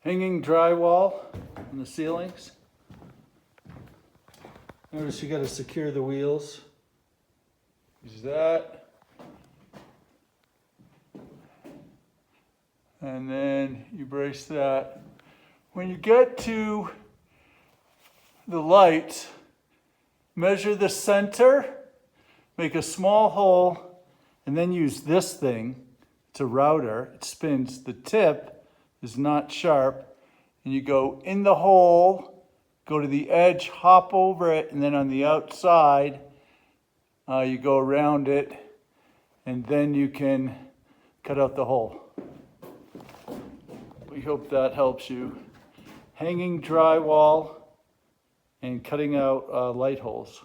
Hanging drywall on the ceilings. Notice you got to secure the wheels. Use that. And then you brace that. When you get to the light, measure the center, make a small hole, and then use this thing. It's a router. It spins. The tip is not sharp. And you go in the hole, go to the edge, hop over it, and then on the outside, you go around it, and then you can cut out the hole. We hope that helps you. Hanging drywall and cutting out light holes.